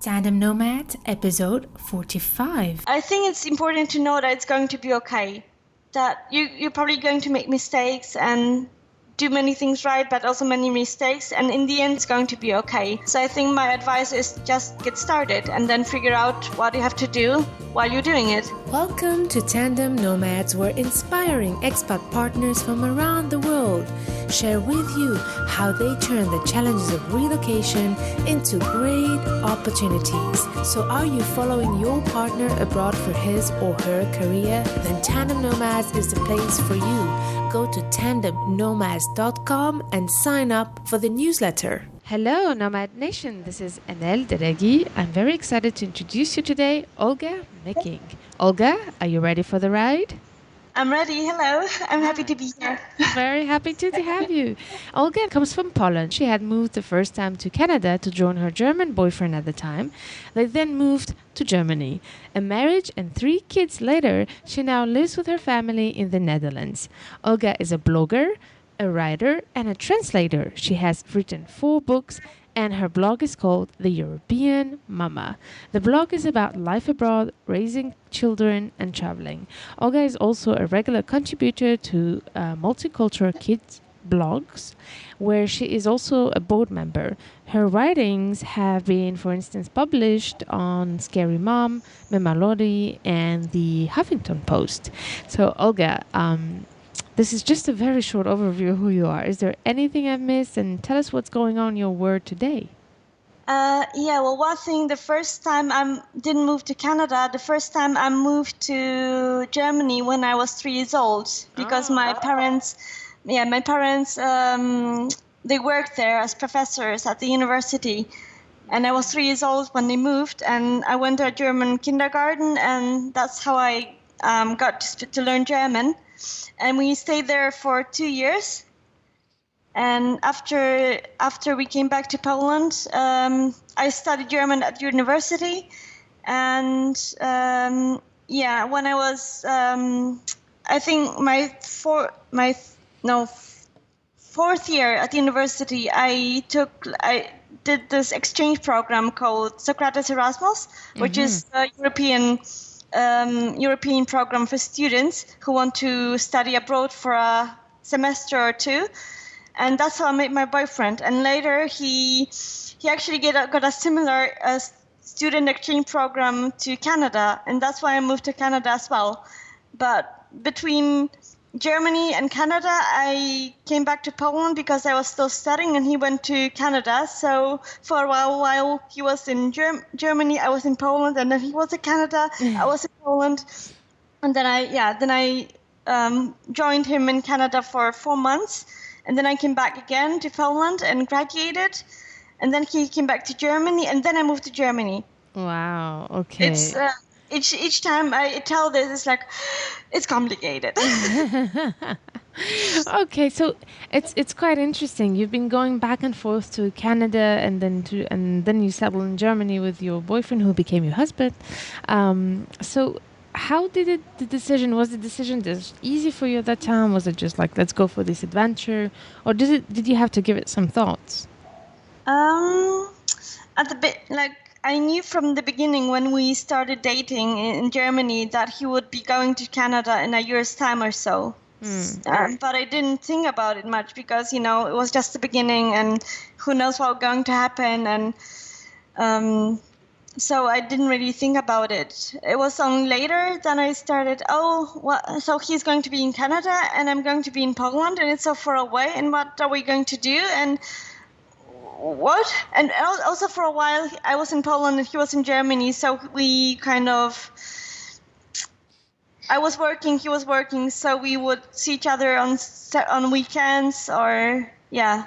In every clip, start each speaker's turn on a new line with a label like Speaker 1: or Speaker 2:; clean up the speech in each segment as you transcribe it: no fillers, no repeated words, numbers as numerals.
Speaker 1: Tandem Nomad, episode 45.
Speaker 2: I think it's important to know that it's going to be okay. That you're probably going to make mistakes and do many things right, but also many mistakes. And in the end, it's going to be okay. So I think my advice is just get started and then figure out what you have to do while you're doing it.
Speaker 1: Welcome to Tandem Nomads, where inspiring expat partners from around the world share with you how they turn the challenges of relocation into great opportunities. So are you following your partner abroad for his or her career? Then Tandem Nomads is the place for you. Go to tandemnomads.com and sign up for the newsletter.
Speaker 3: Hello, Nomad Nation. This is Enel Deregi. I'm very excited to introduce you today, Olga Mecking. Olga, are you ready for the ride?
Speaker 2: I'm ready. Hello. I'm happy to be here.
Speaker 3: Very happy to have you. Olga comes from Poland. She had moved the first time to Canada to join her German boyfriend at the time. They then moved to Germany. A marriage and 3 kids later, she now lives with her family in the Netherlands. Olga is a blogger, a writer, and a translator. She has written 4 books, and her blog is called The European Mama. The blog is about life abroad, raising children, and traveling. Olga is also a regular contributor to Multicultural Kids blogs, where she is also a board member. Her writings have been, for instance, published on Scary Mom, Memalodi, and the Huffington Post. So, Olga, this is just a very short overview of who you are. Is there anything I've missed? And tell us what's going on in your world today.
Speaker 2: One thing, the first time I didn't move to Canada, the first time I moved to Germany when I was 3 years old, because my parents, they worked there as professors at the university. And I was 3 years old when they moved, and I went to a German kindergarten, and that's how I got to learn German. And we stayed there for 2 years. And after we came back to Poland, I studied German at university. And when I was, I think my fourth year at university, I did this exchange program called Socrates Erasmus, which is a European program for students who want to study abroad for a semester or 2, and that's how I met my boyfriend. And later he actually got a similar student exchange program to Canada, and that's why I moved to Canada as well. But between Germany and Canada, I came back to Poland because I was still studying, and he went to Canada. So for a while he was in Germany, I was in Poland, and then he was in Canada, I was in Poland, and then I joined him in Canada for 4 months, and then I came back again to Poland and graduated, and then he came back to Germany, and then I moved to Germany.
Speaker 3: Wow. Okay.
Speaker 2: It's each time I tell this, it's like, it's complicated.
Speaker 3: Okay, so it's quite interesting. You've been going back and forth to Canada, and then you settled in Germany with your boyfriend, who became your husband. So how did the decision just easy for you at that time? Was it just like, let's go for this adventure, or did you have to give it some thoughts?
Speaker 2: I knew from the beginning when we started dating in Germany that he would be going to Canada in a year's time or so. But I didn't think about it much because, it was just the beginning, and who knows what was going to happen. And so I didn't really think about it. It was only later that I started, so he's going to be in Canada and I'm going to be in Poland, and it's so far away, and what are we going to do? And what? And also for a while I was in Poland and he was in Germany, so we I was working, he was working, so we would see each other on weekends or
Speaker 3: Wow.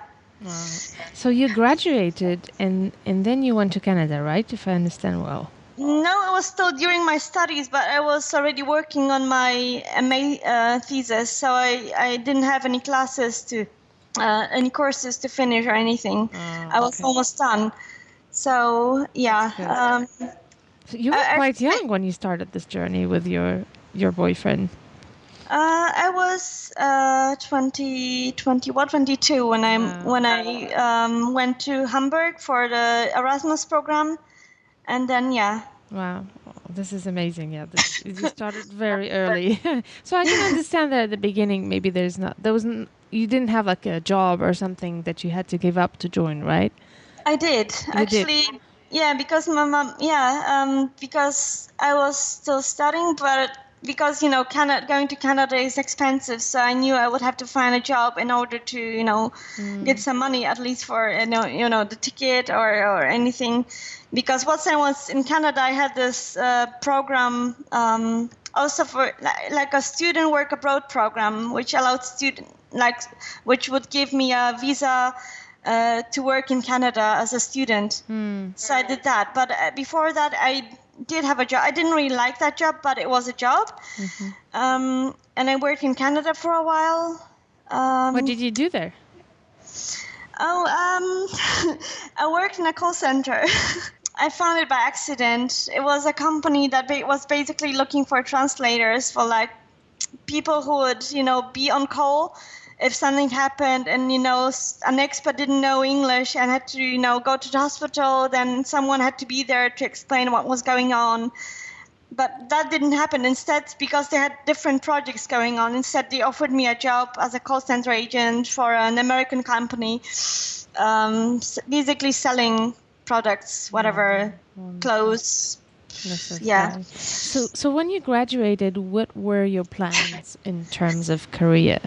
Speaker 3: So you graduated and then you went to Canada, right? If I understand well.
Speaker 2: No, it was still during my studies, but I was already working on my MA thesis, so I didn't have any any courses to finish or anything. I was almost done. So, yeah.
Speaker 3: So you were quite young when you started this journey with your boyfriend.
Speaker 2: I was 22 when I went to Hamburg for the Erasmus program, And then, yeah.
Speaker 3: Wow, this is amazing. Yeah, you started very early, so I can understand that at the beginning. Maybe you didn't have like a job or something that you had to give up to join, right?
Speaker 2: I did
Speaker 3: You did.
Speaker 2: actually. Yeah, because my mom. Yeah, because I was still studying, but because Canada, going to Canada is expensive, so I knew I would have to find a job in order to get some money at least for the ticket or anything. Because once I was in Canada, I had this program also for like a student work abroad program, which allowed which would give me a visa to work in Canada as a student. So I did that. But before that, I did have a job. I didn't really like that job, but it was a job. And I worked in Canada for a while.
Speaker 3: What did you do there?
Speaker 2: I worked in a call center. I found it by accident. It was a company that was basically looking for translators for like people who would, be on call if something happened and, an expert didn't know English and had to, go to the hospital, then someone had to be there to explain what was going on. But that didn't happen. Instead, because they had different projects going on, instead they offered me a job as a call center agent for an American company, basically selling products, whatever, clothes. Yeah.
Speaker 3: So when you graduated, what were your plans in terms of career?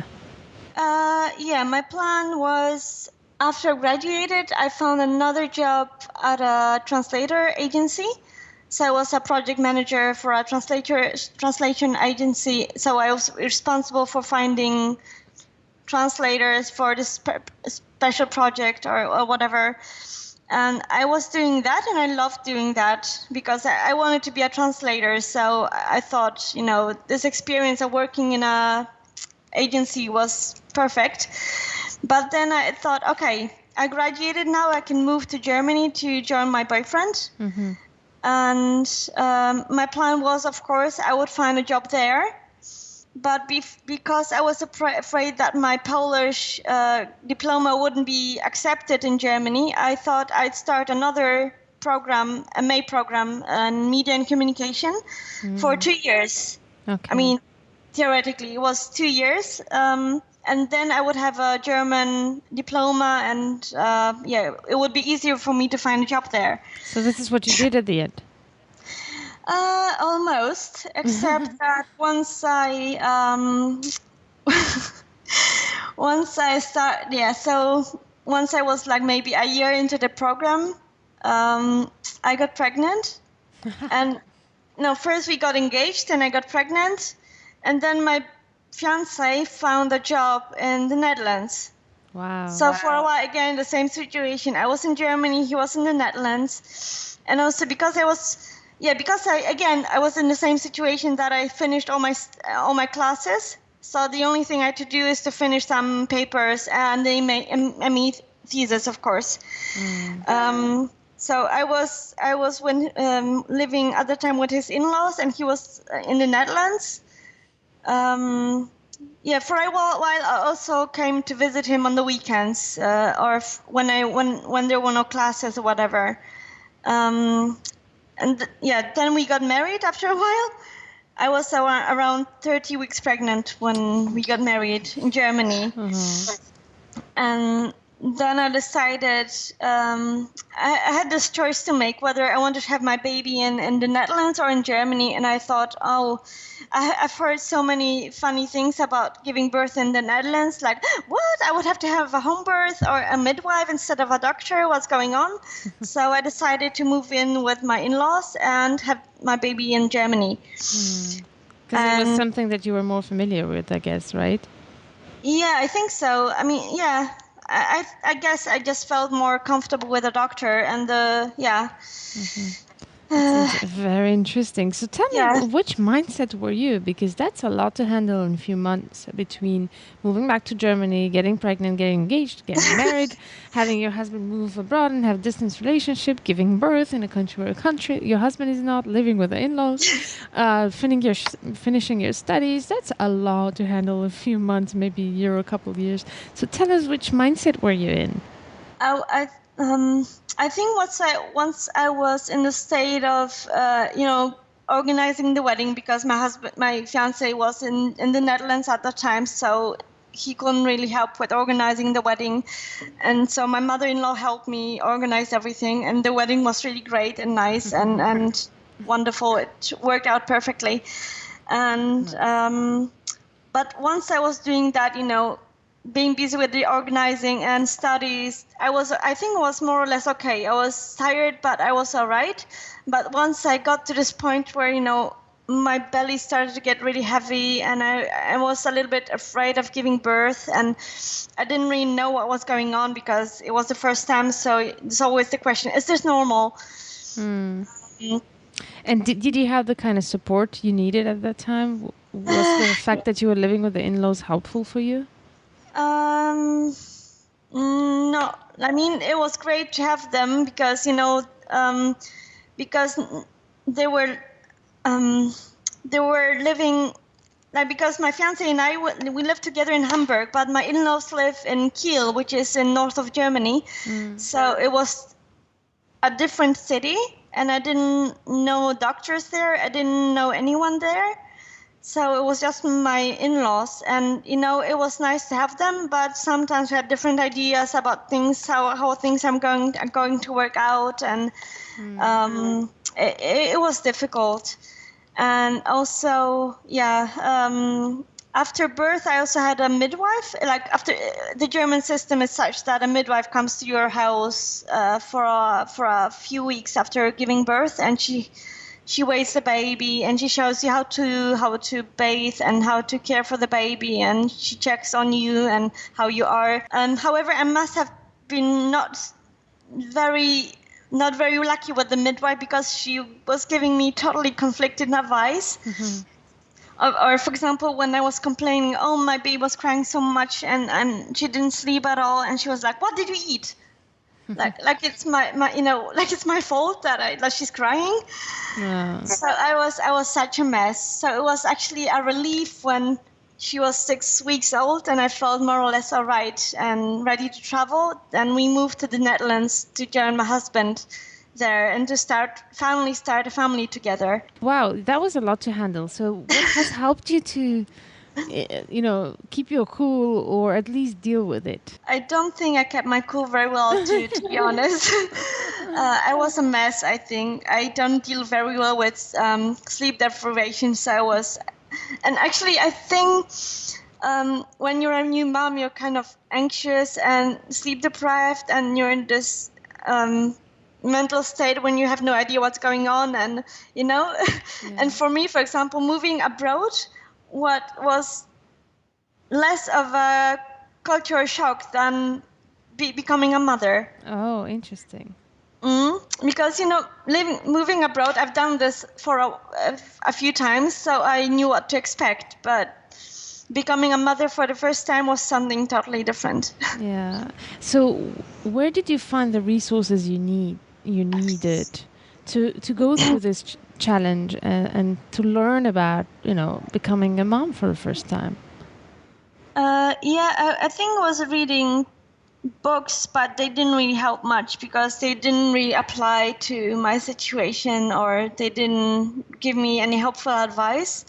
Speaker 2: My plan was after I graduated, I found another job at a translator agency. So I was a project manager for a translation agency. So I was responsible for finding translators for this special project or whatever. And I was doing that, and I loved doing that because I wanted to be a translator. So I thought, this experience of working in a agency was perfect. But then I thought, okay, I graduated now. I can move to Germany to join my boyfriend. And my plan was, of course, I would find a job there. But because I was afraid that my Polish diploma wouldn't be accepted in Germany, I thought I'd start another program, a MA program in media and communication for 2 years.
Speaker 3: Okay.
Speaker 2: I mean, theoretically, it was 2 years. And then I would have a German diploma and, it would be easier for me to find a job there.
Speaker 3: So this is what you did at the end?
Speaker 2: Almost, except that once I was like maybe a year into the program, I got pregnant. And first we got engaged and I got pregnant. And then my fiance found a job in the Netherlands.
Speaker 3: Wow.
Speaker 2: So for a while, again, the same situation. I was in Germany, he was in the Netherlands. And also because I was in the same situation that I finished all my classes. So the only thing I had to do is to finish some papers and the ME thesis, of course. So I was living at the time with his in-laws, and he was in the Netherlands. For a while I also came to visit him on the weekends, or when there were no classes or whatever. Then we got married after a while. I was around 30 weeks pregnant when we got married in Germany. And then I decided I had this choice to make whether I wanted to have my baby in the Netherlands or in Germany. And I thought, I've heard so many funny things about giving birth in the Netherlands. Like, what? I would have to have a home birth or a midwife instead of a doctor? What's going on? So I decided to move in with my in-laws and have my baby in Germany.
Speaker 3: Because it was something that you were more familiar with, I guess, right?
Speaker 2: Yeah, I think so. I mean, yeah. I guess I just felt more comfortable with a doctor and
Speaker 3: That's very interesting. So tell me, which mindset were you? Because that's a lot to handle in a few months between moving back to Germany, getting pregnant, getting engaged, getting married, having your husband move abroad and have a distance relationship, giving birth in a country where your husband is not, living with the in-laws, finishing your studies. That's a lot to handle in a few months, maybe a year or a couple of years. So tell us, which mindset were you in?
Speaker 2: I think once I was in the state of organizing the wedding, because my fiance was in the Netherlands at the time, so he couldn't really help with organizing the wedding, and so my mother-in-law helped me organize everything, and the wedding was really great and nice and wonderful. It worked out perfectly, and but once I was doing that, being busy with the organizing and studies, I think it was more or less okay. I was tired, but I was all right. But once I got to this point where, my belly started to get really heavy, and I was a little bit afraid of giving birth, and I didn't really know what was going on because it was the first time. So there's always the question, is this normal?
Speaker 3: And did you have the kind of support you needed at that time? Was the fact that you were living with the in-laws helpful for you?
Speaker 2: No, I mean, it was great to have them because, because they were living, like, because my fiance and I, we lived together in Hamburg, but my in-laws live in Kiel, which is in north of Germany. So it was a different city, and I didn't know doctors there. I didn't know anyone there. So it was just my in-laws, and it was nice to have them, but sometimes we had different ideas about things, how things are going to work out, and it was difficult. And also, after birth, I also had a midwife. Like, after, the German system is such that a midwife comes to your house for a few weeks after giving birth, and she weighs the baby, and she shows you how to bathe and how to care for the baby, and she checks on you and how you are. However, I must have been not very lucky with the midwife, because she was giving me totally conflicted advice. Or for example, when I was complaining, my baby was crying so much and she didn't sleep at all, and she was like, "What did you eat?" like it's my like it's my fault that she's crying. So I was such a mess. So it was actually a relief when she was 6 weeks old and I felt more or less all right and ready to travel. Then we moved to the Netherlands to join my husband there and to start a family together.
Speaker 3: Wow, that was a lot to handle. So what has helped you to keep your cool, or at least deal with it?
Speaker 2: I don't think I kept my cool very well, to be honest. I was a mess, I think. I don't deal very well with sleep deprivation, so I was... And actually, I think when you're a new mom, you're kind of anxious and sleep deprived, and you're in this mental state when you have no idea what's going on, and And for me, for example, moving abroad, what was less of a cultural shock than becoming a mother.
Speaker 3: Oh, interesting.
Speaker 2: Because moving abroad, I've done this for a few times, so I knew what to expect. But becoming a mother for the first time was something totally different.
Speaker 3: Yeah. So where did you find the resources you needed to go through this challenge and to learn about becoming a mom for the first time?
Speaker 2: I think I was reading books, but they didn't really help much because they didn't really apply to my situation, or they didn't give me any helpful advice.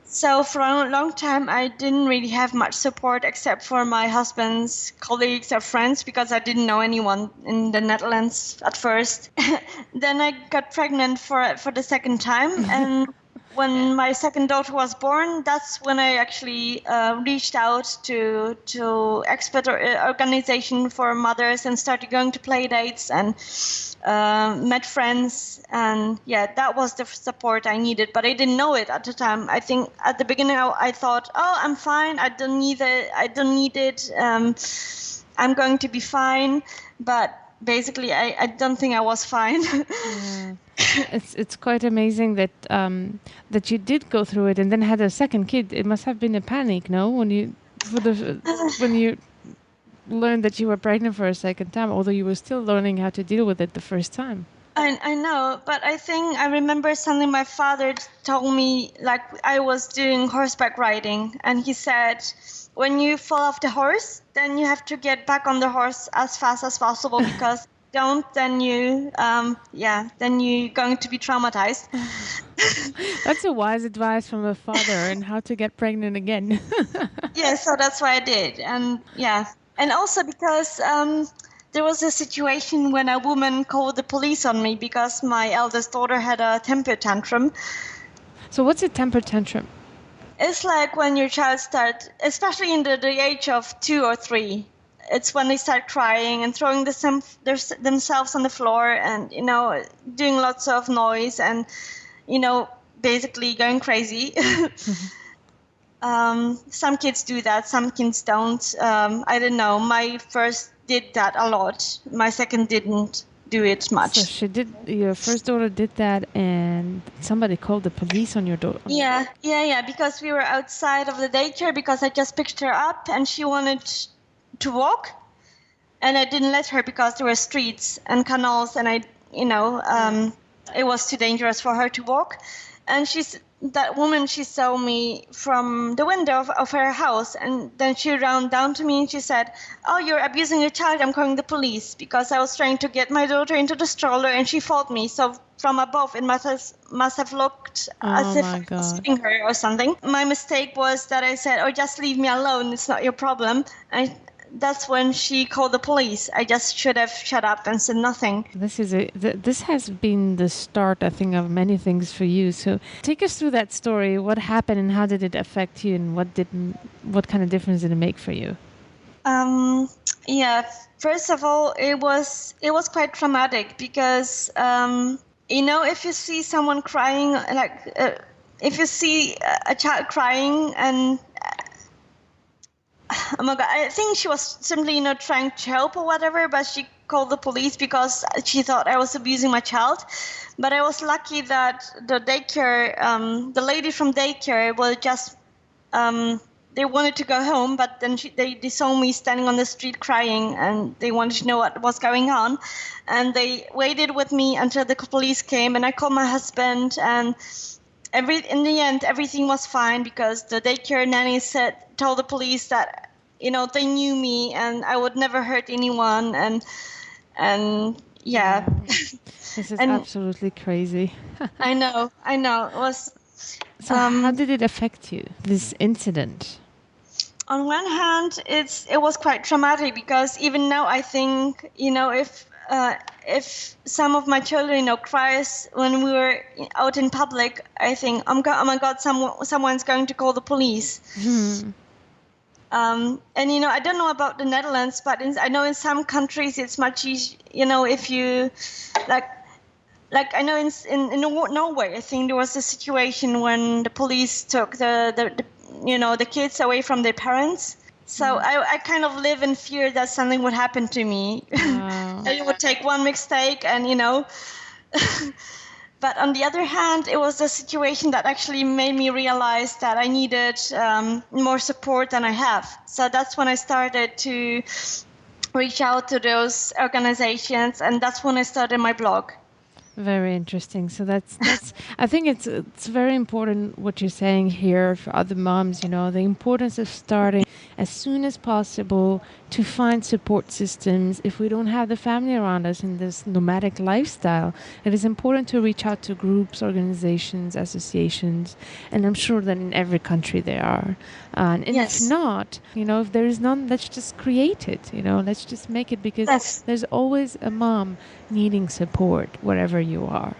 Speaker 2: So for a long time, I didn't really have much support except for my husband's colleagues or friends, because I didn't know anyone in the Netherlands at first. Then I got pregnant for the second time, and when my second daughter was born, that's when I actually reached out to expert organization for mothers and started going to play dates and met friends. And that was the support I needed, but I didn't know it at the time. I think at the beginning I thought, I'm fine. I don't need it. I'm going to be fine. But basically, I don't think I was fine.
Speaker 3: It's quite amazing that that you did go through it and then had a second kid. It must have been a panic, no? When you learned that you were pregnant for a second time, although you were still learning how to deal with it the first time.
Speaker 2: I know, but I think I remember something my father told me, like I was doing horseback riding, and he said, when you fall off the horse, then you have to get back on the horse as fast as possible, because don't, then then you're going to be traumatized.
Speaker 3: That's a wise advice from a father on how to get pregnant again.
Speaker 2: Yeah, so that's what I did. And and also because there was a situation when a woman called the police on me because my eldest daughter had a temper tantrum.
Speaker 3: So what's a temper tantrum?
Speaker 2: It's like when your child starts, especially in the age of 2 or 3, it's when they start crying and throwing themselves on the floor and, doing lots of noise and, basically going crazy. Some kids do that, some kids don't. I don't know. My first did that a lot. My second didn't do it much.
Speaker 3: So your first daughter did that and somebody called the police on your daughter?
Speaker 2: Yeah, because we were outside of the daycare because I just picked her up and she wanted to walk. And I didn't let her because there were streets and canals and it was too dangerous for her to walk. And that woman, she saw me from the window of her house, and then she ran down to me and she said, "Oh, you're abusing your child, I'm calling the police," because I was trying to get my daughter into the stroller and she fought me. So from above, it must have looked as if I was hitting her or something. My mistake was that I said, "Oh, just leave me alone, it's not your problem." That's when she called the police. I just should have shut up and said nothing.
Speaker 3: This has been the start, I think, of many things for you. So take us through that story. What happened and how did it affect you, and what kind of difference did it make for you?
Speaker 2: First of all, it was quite traumatic because if you see someone crying, if you see a child crying and oh my God, I think she was simply, trying to help or whatever, but she called the police because she thought I was abusing my child. But I was lucky that the daycare, the lady from daycare was just, they wanted to go home, but then they saw me standing on the street crying and they wanted to know what was going on. And they waited with me until the police came, and I called my husband, and in the end, everything was fine because the daycare nanny told the police that, they knew me and I would never hurt anyone. And yeah.
Speaker 3: This is absolutely crazy.
Speaker 2: I know. It was.
Speaker 3: So how did it affect you, this incident?
Speaker 2: On one hand, it was quite traumatic because even now I think, if some of my children, cries when we were out in public, I think, oh my God, someone's going to call the police. And I don't know about the Netherlands, but I know in some countries it's much easier. If you like I know in Norway, I think there was a situation when the police took the kids away from their parents. So I kind of live in fear that something would happen to me. It would take one mistake and, But on the other hand, it was a situation that actually made me realize that I needed more support than I have. So that's when I started to reach out to those organizations, and that's when I started my blog.
Speaker 3: Very interesting. So that's I think it's very important what you're saying here for other moms, the importance of starting as soon as possible to find support systems. If we don't have the family around us in this nomadic lifestyle, it is important to reach out to groups, organizations, associations, and I'm sure that in every country there are. And yes. If not, if there is none, let's just create it, let's just make it, because there's always a mom needing support wherever you are.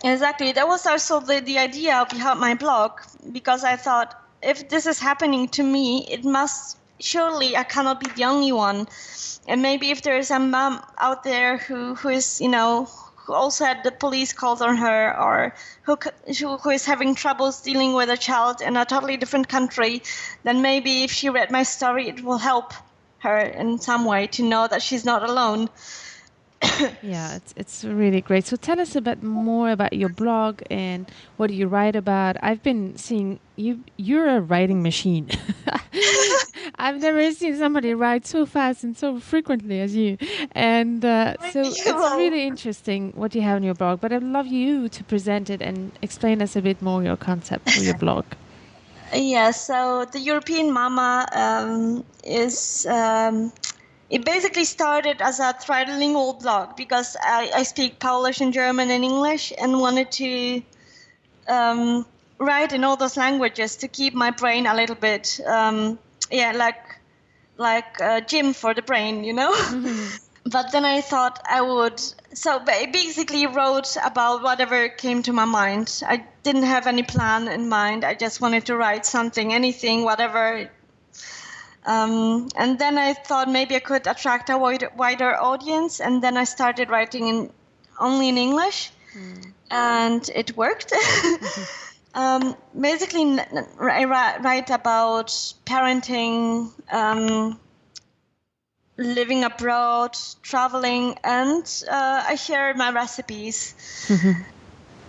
Speaker 2: Exactly. That was also the idea behind my blog, because I thought, if this is happening to me, surely I cannot be the only one. And maybe if there is a mom out there who is, who also had the police called on her, or who is having troubles dealing with a child in a totally different country, then maybe if she read my story, it will help her in some way to know that she's not alone.
Speaker 3: Yeah, it's really great. So tell us a bit more about your blog and what you write about. I've been seeing you're a writing machine. I've never seen somebody write so fast and so frequently as you. And so it's really interesting what you have on your blog. But I'd love you to present it and explain us a bit more your concept for your blog.
Speaker 2: Yeah, so the European Mama is... it basically started as a trilingual blog because I speak Polish and German and English and wanted to write in all those languages to keep my brain a little bit, like a gym for the brain, you know? But then I thought I would, so I basically wrote about whatever came to my mind. I didn't have any plan in mind. I just wanted to write something, anything, whatever. And then I thought maybe I could attract a wider audience. And then I started writing only in English. And it worked. Basically, I write about parenting, living abroad, traveling, and I share my recipes.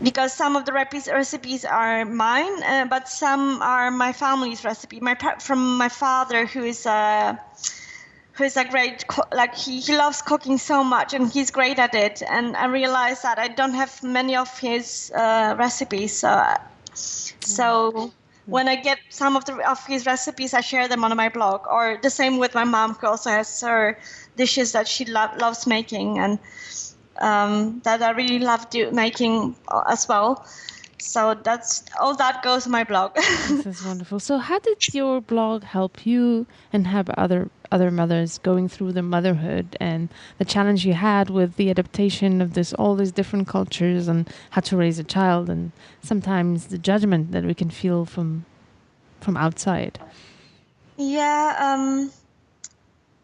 Speaker 2: Because some of the recipes are mine, but some are my family's recipe. From my father, who is a great he loves cooking so much, and he's great at it. And I realized that I don't have many of his recipes, so when I get some of his recipes, I share them on my blog. Or the same with my mom, who also has her dishes that she loves making, and that I really love making as well. So that's all that goes to my blog.
Speaker 3: This is wonderful. So how did your blog help you and help other mothers going through the motherhood and the challenge you had with the adaptation of all these different cultures and how to raise a child, and sometimes the judgment that we can feel from outside?
Speaker 2: Yeah,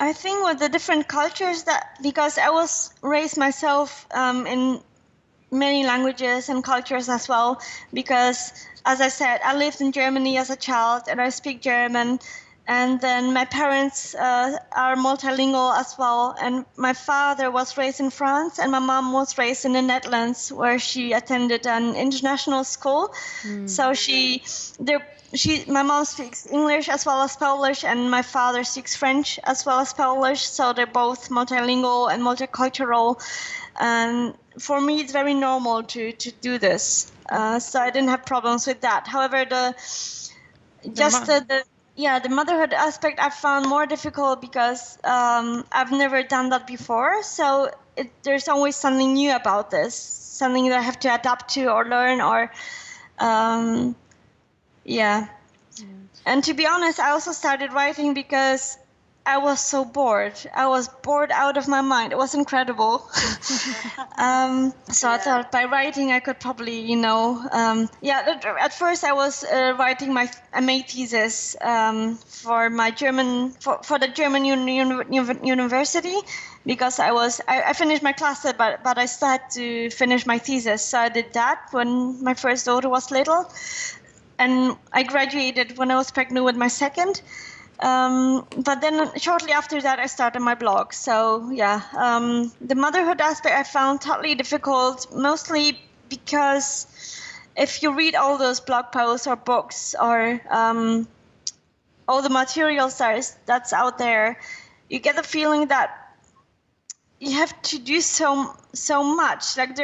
Speaker 2: I think with the different cultures, because I was raised myself in many languages and cultures as well, because as I said, I lived in Germany as a child and I speak German, and then my parents are multilingual as well, and my father was raised in France and my mom was raised in the Netherlands, where she attended an international school. So my mom speaks English as well as Polish, and my father speaks French as well as Polish, so they're both multilingual and multicultural. And for me, it's very normal to do this. So I didn't have problems with that. However, the motherhood aspect I found more difficult because I've never done that before. So there's always something new about this, something that I have to adapt to or learn or, And to be honest, I also started writing because I was so bored. I was bored out of my mind. It was incredible. So I thought by writing I could probably, at first I was writing my MA thesis for the German university, because I finished my class, but I still had to finish my thesis. So I did that when my first daughter was little. And I graduated when I was pregnant with my second. But then shortly after that, I started my blog. So the motherhood aspect I found totally difficult, mostly because if you read all those blog posts or books or all the materials that's out there, you get the feeling that you have to do so much. Like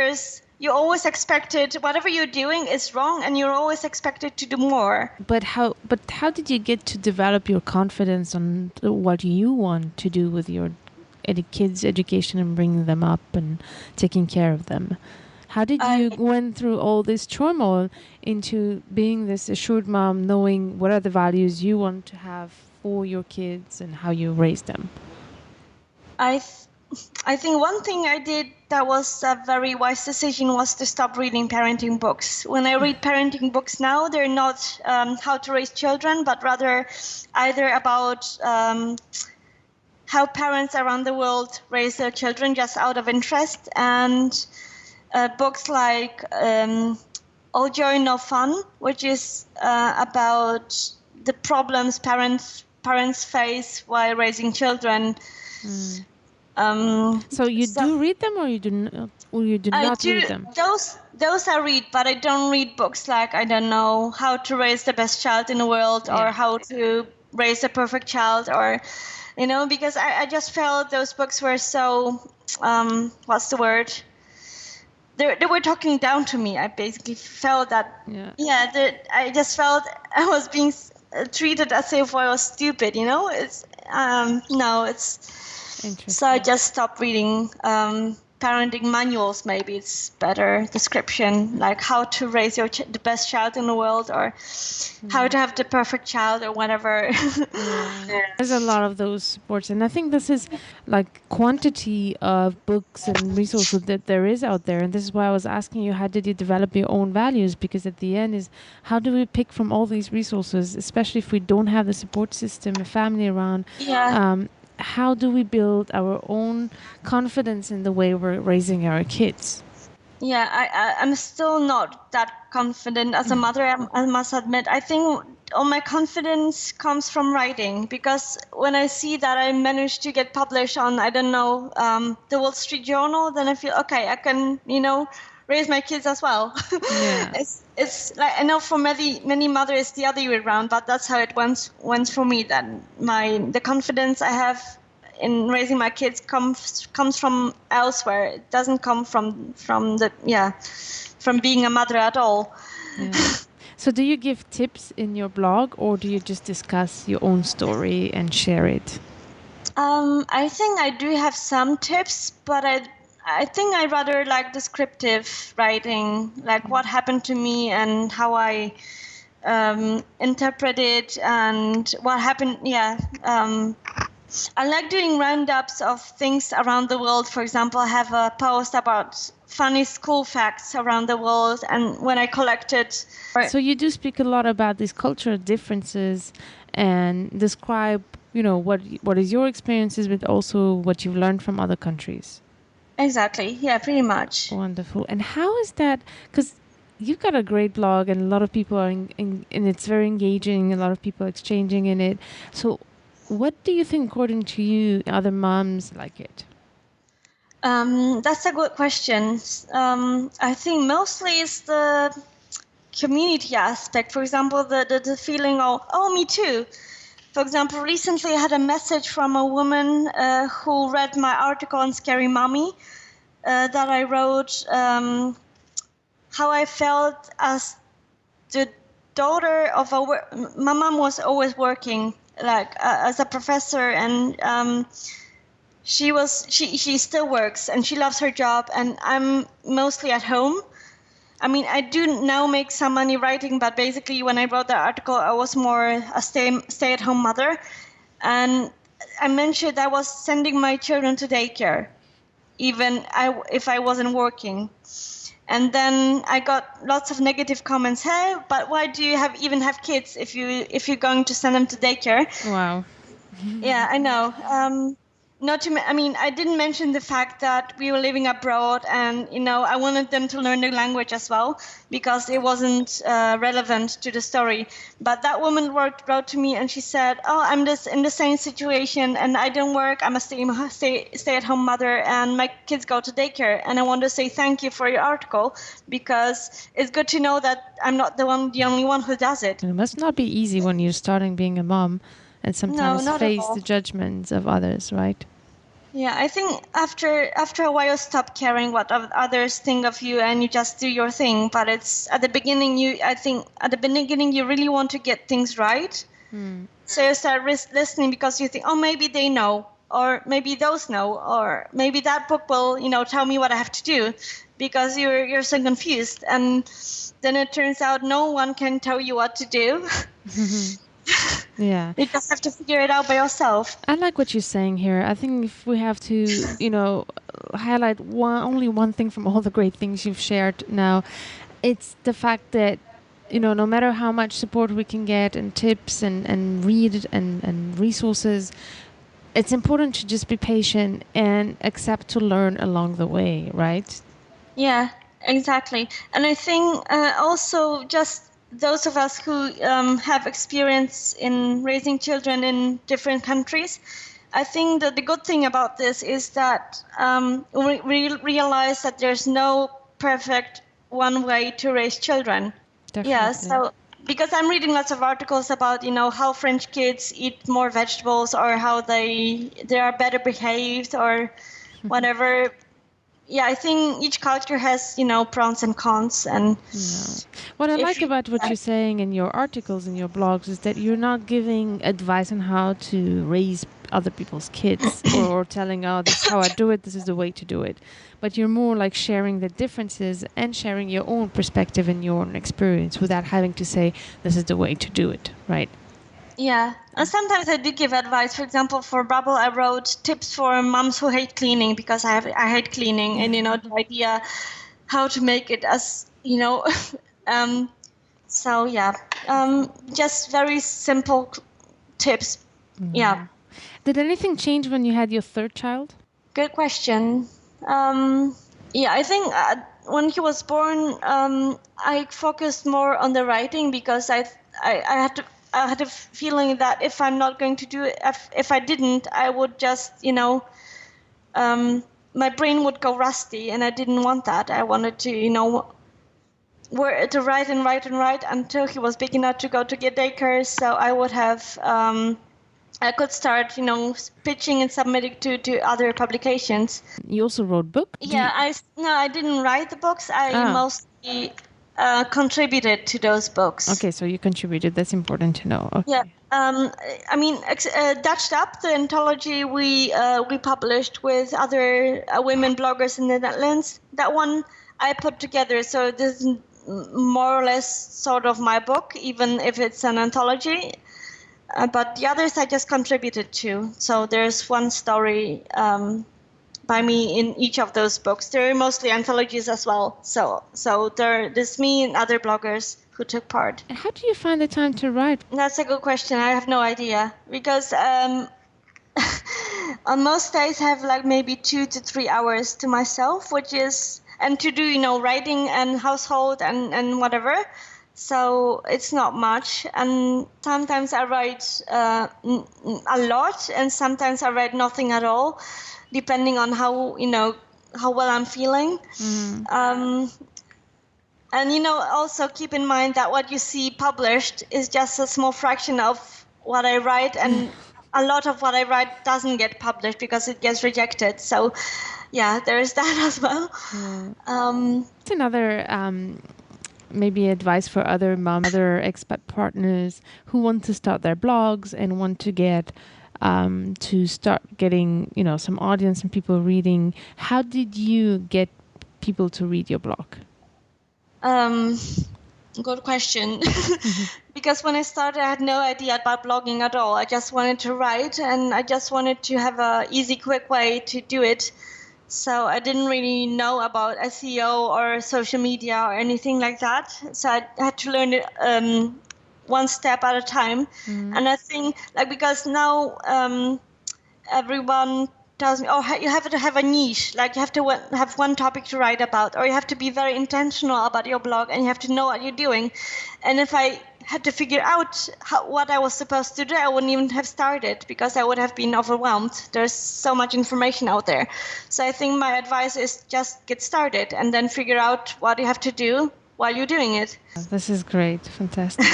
Speaker 2: you're always expected, whatever you're doing is wrong, and you're always expected to do more.
Speaker 3: But how did you get to develop your confidence on what you want to do with your kids' education and bringing them up and taking care of them? How did you went through all this turmoil into being this assured mom, knowing what are the values you want to have for your kids and how you raise them?
Speaker 2: I think one thing I did that was a very wise decision was to stop reading parenting books. When I read parenting books now, they're not how to raise children, but rather either about how parents around the world raise their children just out of interest, and books like All Joy No Fun, which is about the problems parents face while raising children.
Speaker 3: So you do read them, or you do not read them?
Speaker 2: Those I read, but I don't read books like, I don't know, how to raise the best child in the world, or how to raise a perfect child, or because I just felt those books were so what's the word? They were talking down to me. I basically felt that I just felt I was being treated as if I was stupid. So I just stopped reading parenting manuals. Maybe it's better description, like how to raise the best child in the world, or how to have the perfect child, or whatever.
Speaker 3: There's a lot of those supports, and I think this is like quantity of books and resources that there is out there, and this is why I was asking you, how did you develop your own values? Because at the end is, how do we pick from all these resources, especially if we don't have the support system, a family around? How do we build our own confidence in the way we're raising our kids?
Speaker 2: Yeah, I'm still not that confident as a mother, I must admit. I think all my confidence comes from writing, because when I see that I managed to get published on, I don't know, the Wall Street Journal, then I feel, okay, I can, raise my kids as well.
Speaker 3: Yeah.
Speaker 2: It's like, I know for many mothers it's the other way around, but that's how it went for me. That the confidence I have in raising my kids comes from elsewhere. It doesn't come from being a mother at all.
Speaker 3: Yeah. So do you give tips in your blog, or do you just discuss your own story and share it?
Speaker 2: I think I do have some tips, but I think I rather like descriptive writing, like what happened to me and how I interpret it and what happened. I like doing roundups of things around the world. For example, I have a post about funny school facts around the world, and when I collected.
Speaker 3: So you do speak a lot about these cultural differences and describe, what is your experiences, but also what you've learned from other countries.
Speaker 2: Exactly. Yeah, pretty much.
Speaker 3: Wonderful. And how is that? Because you've got a great blog, and a lot of people are and it's very engaging. A lot of people exchanging in it. So what do you think, according to you, other moms like it?
Speaker 2: That's a good question. I think mostly it's the community aspect. For example, the feeling of, me too. For example, recently I had a message from a woman who read my article on Scary Mommy that I wrote, how I felt as the daughter of my mom was always working, like as a professor, and she still works and she loves her job, and I'm mostly at home. I mean, I do now make some money writing, but basically when I wrote that article, I was more a stay-at-home mother. And I mentioned I was sending my children to daycare, even if I wasn't working. And then I got lots of negative comments. Hey, but why do you even have kids if you're going to send them to daycare?
Speaker 3: Wow.
Speaker 2: Yeah, I know. I didn't mention the fact that we were living abroad, and I wanted them to learn the language as well, because it wasn't relevant to the story. But that woman wrote to me and she said, "Oh, I'm just in the same situation, and I don't work. I'm a stay-at-home mother, and my kids go to daycare. And I want to say thank you for your article, because it's good to know that I'm not the only one who does it."
Speaker 3: It must not be easy when you're starting being a mom, and sometimes face the judgments of others, right?
Speaker 2: Yeah, I think after a while you stop caring what others think of you, and you just do your thing. But it's at the beginning, you really want to get things right. So you start listening because you think, oh, maybe they know, or maybe those know, or maybe that book will, tell me what I have to do, because you're so confused. And then it turns out no one can tell you what to do.
Speaker 3: Yeah.
Speaker 2: You just have to figure it out by yourself.
Speaker 3: I like what you're saying here. I think if we have to, highlight only one thing from all the great things you've shared now, it's the fact that, no matter how much support we can get and tips and read and resources, it's important to just be patient and accept to learn along the way, right?
Speaker 2: Yeah, exactly. And I think also just those of us who have experience in raising children in different countries, I think that the good thing about this is that we realize that there's no perfect one way to raise children.
Speaker 3: Definitely.
Speaker 2: Yeah, so because I'm reading lots of articles about, how French kids eat more vegetables, or how they are better behaved, or whatever. Yeah, I think each culture has, pros and cons. And
Speaker 3: what I like about what you're saying in your articles and your blogs is that you're not giving advice on how to raise other people's kids or telling, oh, this is how I do it, this is the way to do it. But you're more like sharing the differences and sharing your own perspective and your own experience without having to say, this is the way to do it, right?
Speaker 2: Yeah, and sometimes I do give advice. For example, for Bubble, I wrote tips for moms who hate cleaning because I hate cleaning, and the idea how to make it as so yeah, just very simple tips. Yeah.
Speaker 3: Did anything change when you had your third child?
Speaker 2: Good question. Yeah, I think when he was born, I focused more on the writing because I had a feeling that if I'm not going to do it, if I didn't, I would just, my brain would go rusty, and I didn't want that. I wanted to, to write and write and write until he was big enough to go to get daycare. So I would have, I could start, pitching and submitting to other publications.
Speaker 3: You also wrote books?
Speaker 2: Yeah, I didn't write the books. I mostly contributed to those books.
Speaker 3: Okay, so you contributed. That's important to know. Okay.
Speaker 2: Yeah, Dutched Up, the anthology we published with other women bloggers in the Netherlands. That one I put together, so this is more or less sort of my book, even if it's an anthology. But the others I just contributed to. So there's one story by me in each of those books. They're mostly anthologies as well. So there's me and other bloggers who took part.
Speaker 3: And how do you find the time to write?
Speaker 2: That's a good question. I have no idea because on most days I have like maybe 2 to 3 hours to myself, and to do writing and household and whatever. So it's not much, and sometimes I write a lot, and sometimes I write nothing at all, depending on how well I'm feeling. And also keep in mind that what you see published is just a small fraction of what I write, and a lot of what I write doesn't get published because it gets rejected. So yeah, there is that as well.
Speaker 3: It's another maybe advice for other moms, other expat partners who want to start their blogs and want to get to start getting some audience and people reading. How did you get people to read your blog?
Speaker 2: Good question. Because when I started, I had no idea about blogging at all. I just wanted to write, and I just wanted to have a easy, quick way to do it. So I didn't really know about SEO or social media or anything like that. So I had to learn it one step at a time. And I think, because now everyone tells me, you have to have a niche. Like you have to have one topic to write about, or you have to be very intentional about your blog, and you have to know what you're doing. And if I had to figure out what I was supposed to do, I wouldn't even have started because I would have been overwhelmed. There's so much information out there. So I think my advice is just get started and then figure out what you have to do while you're doing it.
Speaker 3: This is great. Fantastic.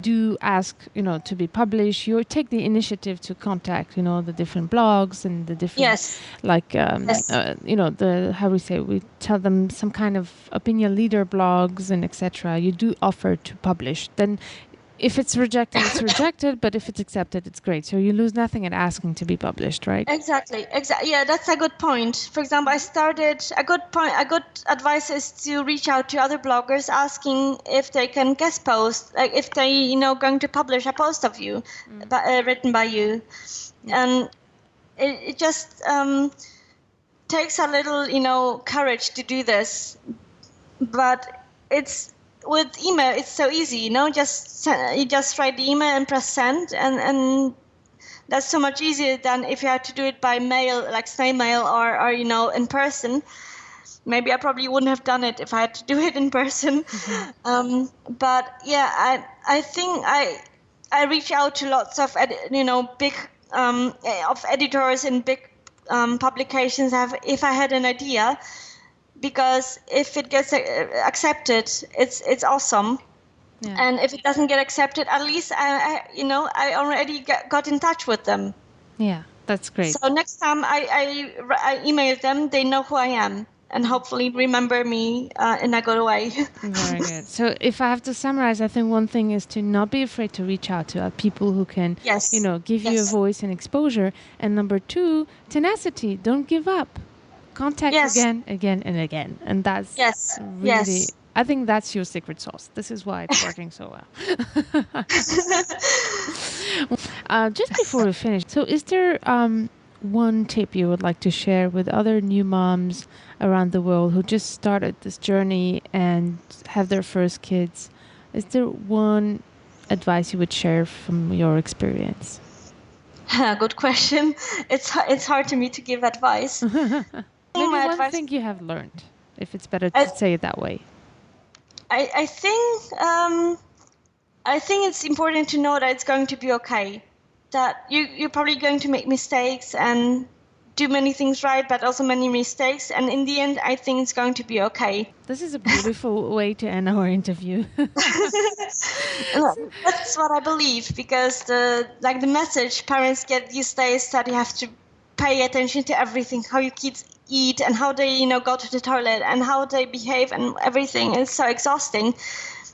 Speaker 3: Do ask, to be published. You take the initiative to contact, the different blogs and the different,
Speaker 2: yes.
Speaker 3: How we say, we tell them some kind of opinion leader blogs and etc. You do offer to publish. Then if it's rejected, it's rejected, but if it's accepted, it's great. So you lose nothing at asking to be published, right?
Speaker 2: Exactly. Yeah, that's a good point. For example, a good advice is to reach out to other bloggers asking if they can guest post, like if they, going to publish a post of you, written by you. And it just takes a little, courage to do this. But with email, it's so easy, you just write the email and press send, and that's so much easier than if you had to do it by mail, like snail mail or in person. Maybe I probably wouldn't have done it if I had to do it in person. But yeah, I think I reach out to lots of big of editors in big publications. If I had an idea. Because if it gets accepted, it's awesome, and if it doesn't get accepted, at least I already got in touch with them.
Speaker 3: Yeah, that's great.
Speaker 2: So next time I email them, they know who I am. and hopefully remember me in a good way.
Speaker 3: Very good. So if I have to summarize, I think one thing is to not be afraid to reach out to people who can,
Speaker 2: Yes.
Speaker 3: Give you a voice and exposure. And number 2, tenacity. Don't give up. Contact again, and again. And that's really, I think that's your secret sauce. This is why it's working so well. Just before we finish, so is there one tip you would like to share with other new moms around the world who just started this journey and have their first kids? Is there one advice you would share from your experience?
Speaker 2: Good question. It's hard to me to give advice.
Speaker 3: Maybe one thing you have learned, if it's better to say it that way.
Speaker 2: I think it's important to know that it's going to be okay. That you're probably going to make mistakes and do many things right, but also many mistakes. And in the end, I think it's going to be okay.
Speaker 3: This is a beautiful way to end our interview.
Speaker 2: That's what I believe, because the message parents get these days that you have to pay attention to everything, how your kids eat and how they, go to the toilet and how they behave and everything. It's so exhausting.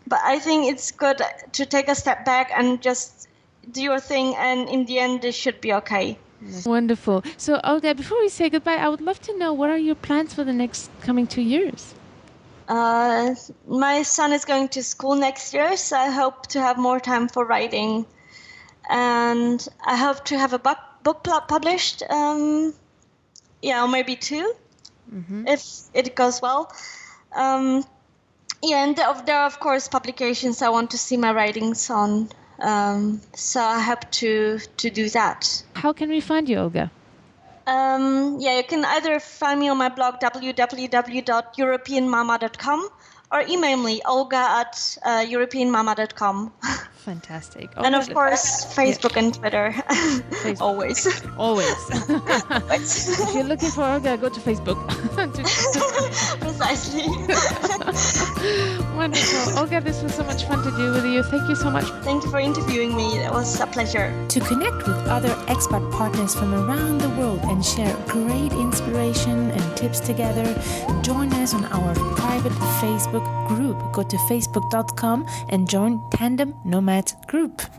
Speaker 2: But I think it's good to take a step back and just do your thing, and in the end, this should be okay.
Speaker 3: Wonderful. So, Olga, before we say goodbye, I would love to know, what are your plans for the next coming 2 years?
Speaker 2: My son is going to school next year, so I hope to have more time for writing. And I hope to have a book published, or maybe 2, if it goes well. And there are, of course, publications I want to see my writings on. So I hope to do that.
Speaker 3: How can we find you, Olga?
Speaker 2: You can either find me on my blog, www.europeanmama.com, or email me, olga@europeanmama.com.
Speaker 3: Fantastic.
Speaker 2: And of course, Facebook and Twitter.
Speaker 3: Facebook.
Speaker 2: Always.
Speaker 3: If you're looking for Olga, go to Facebook.
Speaker 2: Precisely.
Speaker 3: Wonderful. Olga, this was so much fun to do with you. Thank you so much.
Speaker 2: Thank you for interviewing me. It was a pleasure.
Speaker 1: To connect with other expat partners from around the world and share great inspiration and tips together, join us on our private Facebook group. Go to facebook.com and join Tandem Nomads group.